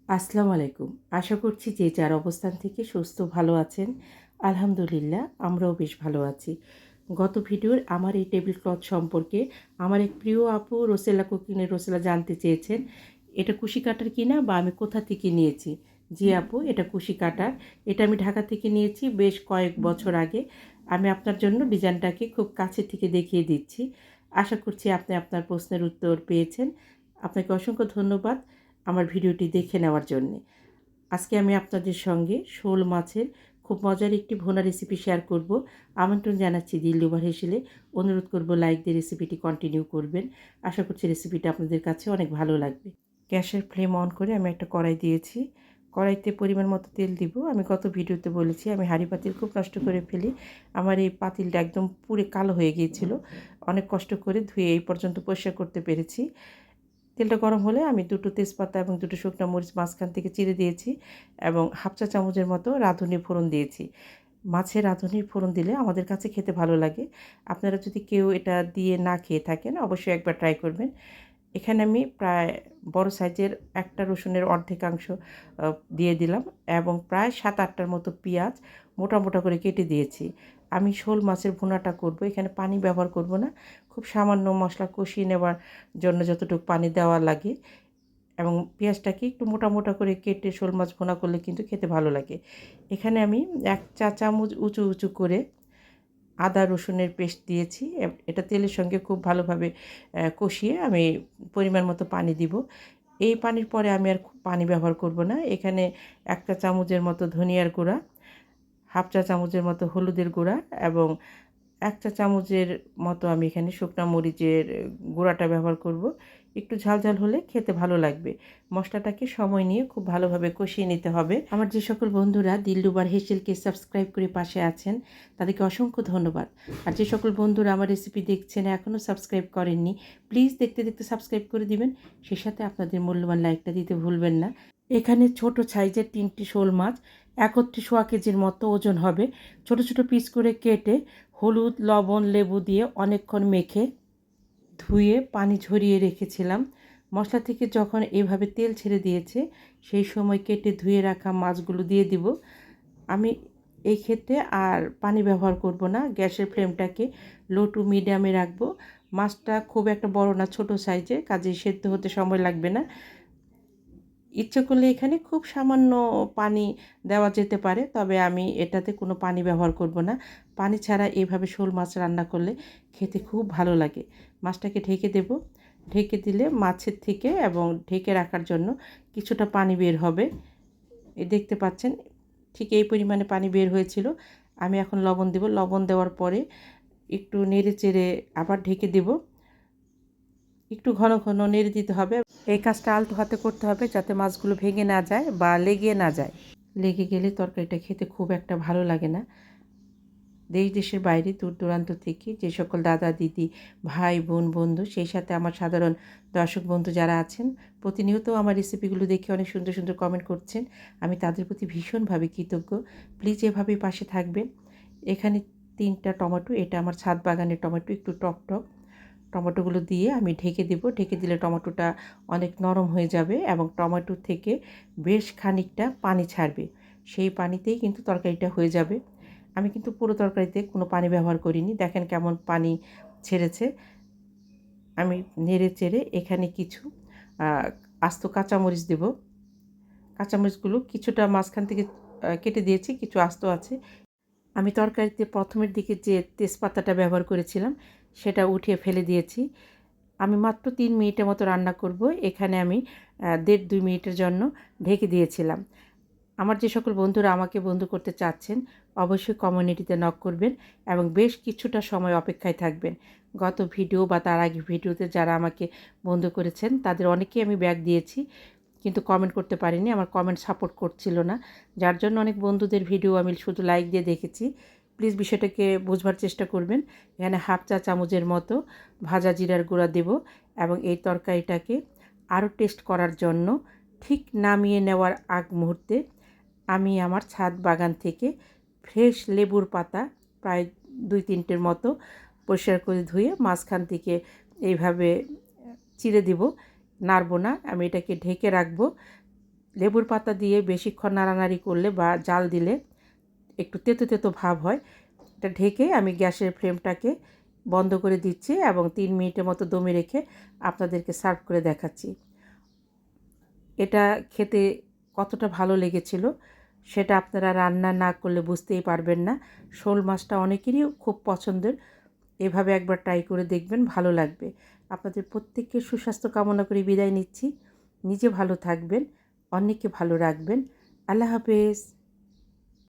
আসসালামু আলাইকুম। আশা করছি যে যার অবস্থান থেকে সুস্থ ভালো আছেন। আলহামদুলিল্লাহ আমরাও বেশ ভালো আছি। গত ভিডিওর আমার এই টেবিল ক্লথ সম্পর্কে আমার এক প্রিয় আপু রোসেলা কুকিংয়ের রোসেলা জানতে চেয়েছেন, এটা কুশি কাটার কিনা বা আমি কোথা থেকে নিয়েছি। জি আপু, এটা কুশি কাটার। এটা আমি ঢাকা থেকে নিয়েছি বেশ কয়েক বছর আগে। আমি আপনার জন্য ডিজাইনটাকে খুব কাছে থেকে দেখিয়ে দিচ্ছি। আশা করছি আপনি আপনার প্রশ্নের উত্তর পেয়েছেন। আপনাকে অসংখ্য ধন্যবাদ আমার ভিডিওটি দেখে নেওয়ার জন্যে। আজকে আমি আপনাদের সঙ্গে শোল মাছের খুব মজার একটি ভুনা রেসিপি শেয়ার করব। আমন্ত্রণ জানাচ্ছি দিলরুবা হেসেলে। অনুরোধ করব লাইক দিয়ে রেসিপিটি কন্টিনিউ করবেন। আশা করছি রেসিপিটা আপনাদের কাছে অনেক ভালো লাগবে। গ্যাসের ফ্লেম অন করে আমি একটা কড়াই দিয়েছি। কড়াইতে পরিমাণ মতো তেল দিব। আমি গত ভিডিওতে বলেছি আমি হাঁড়ি পাতিল খুব নষ্ট করে ফেলি। আমার এই পাতিলটা একদম পুরো কালো হয়ে গিয়েছিল। অনেক কষ্ট করে ধুয়ে এই পর্যন্ত পরিষ্কার করতে পেরেছি। তেলটা গরম হলে আমি দুটো তেজপাতা এবং দুটো শুকনো মরিচ মাঝখান থেকে চিড়ে দিয়েছি এবং হাফ চা চামচের মতো রাঁধুনি ফোড়ন দিয়েছি। মাছের রাঁধুনির ফোড়ন দিলে আমাদের কাছে খেতে ভালো লাগে। আপনারা যদি কেউ এটা দিয়ে না খেয়ে থাকেন অবশ্যই একবার ট্রাই করবেন। এখানে আমি প্রায় বড় সাইজের একটা রসুনের অর্ধেকাংশ দিয়ে দিলাম এবং প্রায় 7-8টার মতো পেঁয়াজ মোটা মোটা করে কেটে দিয়েছি। আমি শোল মাছের ভুনাটা করব, এখানে পানি ব্যবহার করব না। খুব সামান্য মশলা কষিয়ে নেওয়ার জন্য যতটুকু পানি দেওয়া লাগে এবং পেঁয়াজটাকে একটু মোটা মোটা করে কেটে শোল মাছ ভুনা করলে কিন্তু খেতে ভালো লাগে। এখানে আমি 1 চা চামচ উঁচু উঁচু করে আদা রসুনের পেস্ট দিয়েছি। এটা তেলের সঙ্গে খুব ভালোভাবে কষিয়ে আমি পরিমাণ মতো পানি দিব। এই পানির পরে আমি আর পানি ব্যবহার করব না। এখানে 1 চা চামচের মতো ধনিয়ার গুঁড়া, হাফ চা চামচের মতো হলুদের গুঁড়া এবং 1 চা চামচের মতো আমি এখানে শুকনা মরিচের গুঁড়াটা ব্যবহার করব। একটু ঝাল ঝাল হলে খেতে ভালো লাগবে। মশলাটাকে সময় নিয়ে খুব ভালোভাবে কষিয়ে নিতে হবে। আমার যে সকল বন্ধুরা দিলরুবার হেসেলকে সাবস্ক্রাইব করে পাশে আছেন তাদেরকে অসংখ্য ধন্যবাদ। আর যে সকল বন্ধুরা আমার রেসিপি দেখছেন এখনও সাবস্ক্রাইব করেননি, প্লিজ দেখতে দেখতে সাবস্ক্রাইব করে দিবেন। সেই সাথে আপনাদের মূল্যবান লাইকটা দিতে ভুলবেন না। এখানে ছোট সাইজের 3টি শোল মাছ একত্রে 1.25 কেজির মতো ওজন হবে। ছোট ছোট পিস করে কেটে হলুদ লবণ লেবু দিয়ে অনেকক্ষণ মেখে ধুয়ে পানি ঝরিয়ে রেখেছিলাম। মশলা থেকে যখন এভাবে তেল ছেড়ে দিয়েছে সেই সময় কেটে ধুয়ে রাখা মাছগুলো দিয়ে দিব। আমি এই ক্ষেত্রে আর পানি ব্যবহার করব না। গ্যাসের ফ্লেমটাকে লো টু মিডিয়ামে রাখবো। মাছটা খুব একটা বড় না, ছোট সাইজের, কাজেই সেদ্ধ হতে সময় লাগবে না। ইচ্ছে করলে এখানে খুব সামান্য পানি দেওয়া যেতে পারে, তবে আমি এটাতে কোনো পানি ব্যবহার করব না। পানি ছাড়া এভাবে শোল মাছ রান্না করলে খেতে খুব ভালো লাগে। মাছটাকে ঢেকে দেব। ঢেকে দিলে মাছের থেকে এবং ঢেকে রাখার জন্য কিছুটা পানি বের হবে। এই দেখতে পাচ্ছেন ঠিক এই পরিমাণে পানি বের হয়েছিল। আমি এখন লবণ দেব। লবণ দেওয়ার পরে একটু নেড়ে চেড়ে আবার ঢেকে দেব। একটু ঘন ঘন নেড়ে দিতে হবে। এই কাজটা আলতো হাতে করতে হবে যাতে মাছগুলো ভেঙে না যায় বা লেগে না যায়। লেগে গেলে তরকারিটা খেতে খুব একটা ভালো লাগে না। দেশ দেশের বাইরে দূর দূরান্ত থেকে যে সকল দাদা দিদি ভাই বোন বন্ধু, সেই সাথে আমার সাধারণ দর্শক বন্ধু যারা আছেন, প্রতিনিয়ত আমার রেসিপিগুলো দেখে অনেক সুন্দর সুন্দর কমেন্ট করছেন, আমি তাদের প্রতি ভীষণভাবে কৃতজ্ঞ। প্লিজ এভাবেই পাশে থাকবেন। এখানে 3টা টমেটো, এটা আমার ছাদ বাগানের টমেটো, একটু টক টক। টমেটোগুলো দিয়ে আমি ঢেকে দেব। ঢেকে দিলে টমেটোটা অনেক নরম হয়ে যাবে এবং টমেটো থেকে বেশ খানিকটা পানি ছাড়বে। সেই পানিতেই কিন্তু তরকারিটা হয়ে যাবে। আমি কিন্তু পুরো তরকারিতে কোনো পানি ব্যবহার করিনি। দেখেন কেমন পানি ছেড়েছে। আমি নেড়ে চেড়ে এখানে কিছু আস্ত কাঁচামরিচ দেব। কাঁচামরিচগুলো কিছুটা মাঝখান থেকে কেটে দিয়েছি, কিছু আস্ত আছে। আমি তরকারিতে প্রথমের দিকে যে তেজপাতাটা ব্যবহার করেছিলাম সেটা উঠিয়ে ফেলে দিয়েছি। আমি মাত্র 3 মিনিটের মতো রান্না করব। এখানে আমি 1.5-2 মিনিটের জন্য ঢেকে দিয়েছিলাম। আমার যে সকল বন্ধুরা আমাকে বন্ধু করতে চাচ্ছেন অবশ্যই কমিউনিটিতে নক করবেন এবং বেশ কিছুটা সময় অপেক্ষায় থাকবেন। গত ভিডিও বা তার আগে ভিডিওতে যারা আমাকে বন্ধু করেছেন তাদের অনেকেই আমি ব্যাক দিয়েছি, কিন্তু কমেন্ট করতে পারিনি। আমার কমেন্ট সাপোর্ট করছিল না, যার জন্য অনেক বন্ধুদের ভিডিও আমি শুধু লাইক দিয়ে দেখেছি। প্লিজ বিষয়টাকে বুঝবার চেষ্টা করবেন। এখানে হাফ চা চামচের মতো ভাজা জিরার গুঁড়া দেব এবং এই তরকারিটাকে আরও টেস্ট করার জন্য ঠিক নামিয়ে নেওয়ার আগ মুহূর্তে আমি আমার ছাদ বাগান থেকে ফ্রেশ লেবুর পাতা প্রায় 2-3টের মতো পরিষ্কার করে ধুয়ে মাঝখান থেকে এইভাবে চিড়ে দিব। নাড়ব না, আমি এটাকে ঢেকে রাখবো। লেবুর পাতা দিয়ে বেশিক্ষণ নাড়ানাড়ি করলে বা জাল দিলে একটু তেতো তেতো ভাব হয়। এটা ঢেকে আমি গ্যাসের ফ্লেমটাকে বন্ধ করে দিচ্ছি এবং 3 মিনিটের মতো দমে রেখে আপনাদেরকে সার্ভ করে দেখাচ্ছি। এটা খেতে কতটা ভালো লেগেছিল সেটা আপনারা রান্না না করলে বুঝতেই পারবেন না। শোল মাছটা অনেকেরই খুব পছন্দের। এভাবে একবার ট্রাই করে দেখবেন, ভালো লাগবে। আপনাদের প্রত্যেককে সুস্বাস্থ্য কামনা করে বিদায় নিচ্ছি। নিজে ভালো থাকবেন, অন্যকে ভালো রাখবেন। আল্লাহ হাফেজ।